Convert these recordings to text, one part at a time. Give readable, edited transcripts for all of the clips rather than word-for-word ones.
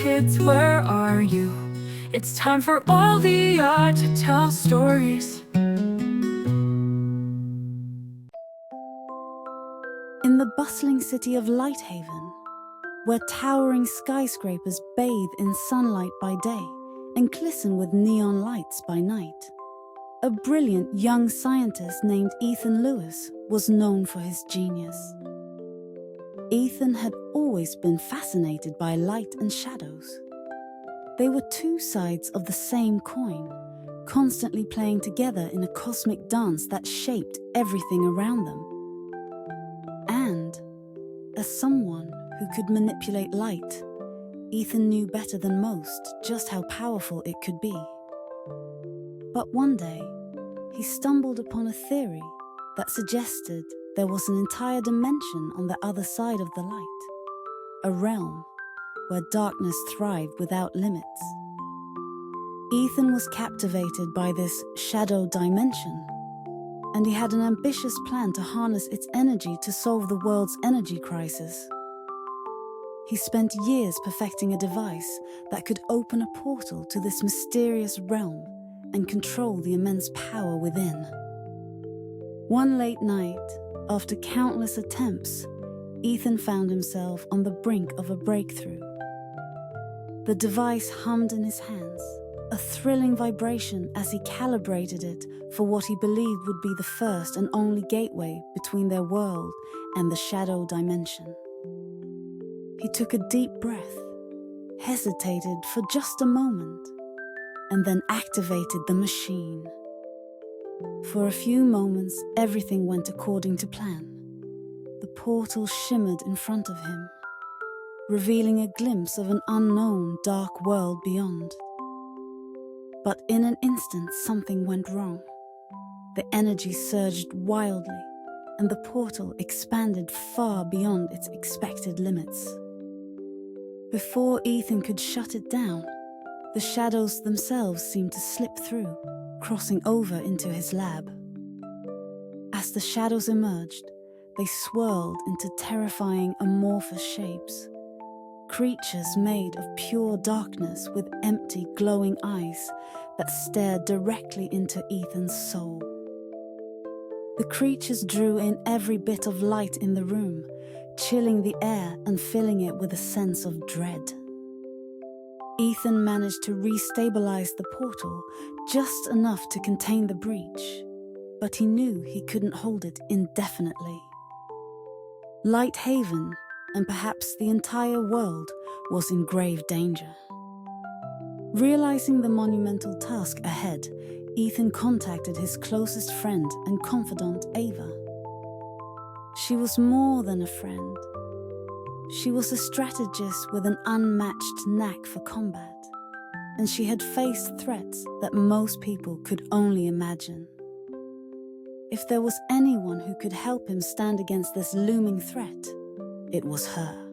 kids, where are you? It's time for all the art to tell stories. In the bustling city of Lighthaven, where towering skyscrapers bathe in sunlight by day and glisten with neon lights by night, a brilliant young scientist named Ethan Lewis was known for his genius. Ethan had always been fascinated by light and shadows. They were two sides of the same coin, constantly playing together in a cosmic dance that shaped everything around them. And, as someone who could manipulate light, Ethan knew better than most just how powerful it could be. But one day, he stumbled upon a theory that suggested there was an entire dimension on the other side of the light, a realm where darkness thrived without limits. Ethan was captivated by this shadow dimension, and he had an ambitious plan to harness its energy to solve the world's energy crisis. He spent years perfecting a device that could open a portal to this mysterious realm and control the immense power within. One late night, after countless attempts, Ethan found himself on the brink of a breakthrough. The device hummed in his hands, a thrilling vibration as he calibrated it for what he believed would be the first and only gateway between their world and the shadow dimension. He took a deep breath, hesitated for just a moment, and then activated the machine. For a few moments, everything went according to plan. The portal shimmered in front of him, revealing a glimpse of an unknown dark world beyond. But in an instant, something went wrong. The energy surged wildly, and the portal expanded far beyond its expected limits. Before Ethan could shut it down, the shadows themselves seemed to slip through, crossing over into his lab. As the shadows emerged, they swirled into terrifying amorphous shapes. Creatures made of pure darkness with empty, glowing eyes that stared directly into Ethan's soul. The creatures drew in every bit of light in the room, chilling the air and filling it with a sense of dread. Ethan managed to restabilize the portal just enough to contain the breach, but he knew he couldn't hold it indefinitely. Lighthaven, and perhaps the entire world, was in grave danger. Realizing the monumental task ahead, Ethan contacted his closest friend and confidant, Ava. She was more than a friend. She was a strategist with an unmatched knack for combat, and she had faced threats that most people could only imagine. If there was anyone who could help him stand against this looming threat, it was her.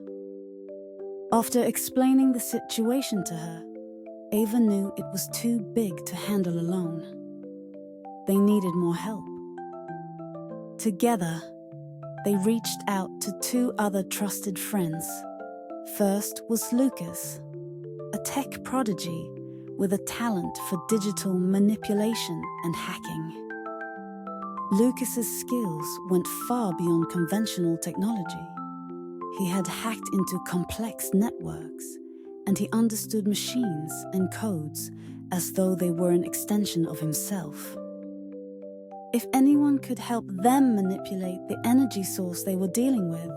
After explaining the situation to her, Ava knew it was too big to handle alone. They needed more help. Together, they reached out to two other trusted friends. First was Lucas, a tech prodigy with a talent for digital manipulation and hacking. Lucas's skills went far beyond conventional technology. He had hacked into complex networks, and he understood machines and codes as though they were an extension of himself. If anyone could help them manipulate the energy source they were dealing with,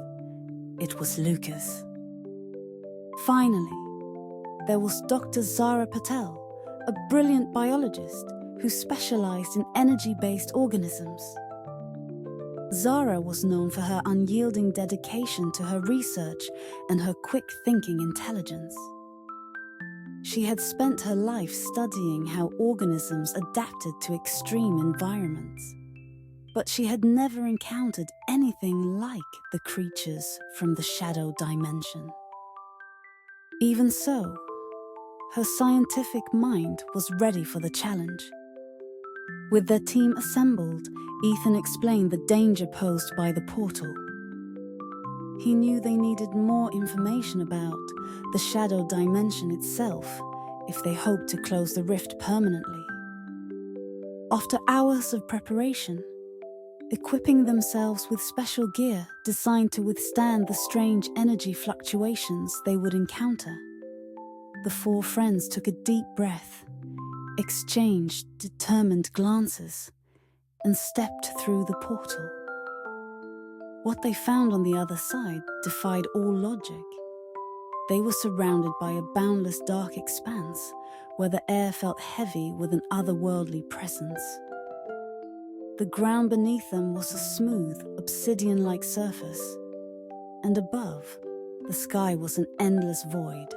it was Lucas. Finally, there was Dr. Zara Patel, a brilliant biologist who specialized in energy-based organisms. Zara was known for her unyielding dedication to her research and her quick-thinking intelligence. She had spent her life studying how organisms adapted to extreme environments, but she had never encountered anything like the creatures from the shadow dimension. Even so, her scientific mind was ready for the challenge. With their team assembled, Ethan explained the danger posed by the portal. He knew they needed more information about the shadow dimension itself if they hoped to close the rift permanently. After hours of preparation, equipping themselves with special gear designed to withstand the strange energy fluctuations they would encounter, the four friends took a deep breath, exchanged determined glances, and stepped through the portal. What they found on the other side defied all logic. They were surrounded by a boundless dark expanse where the air felt heavy with an otherworldly presence. The ground beneath them was a smooth, obsidian-like surface, and above, the sky was an endless void.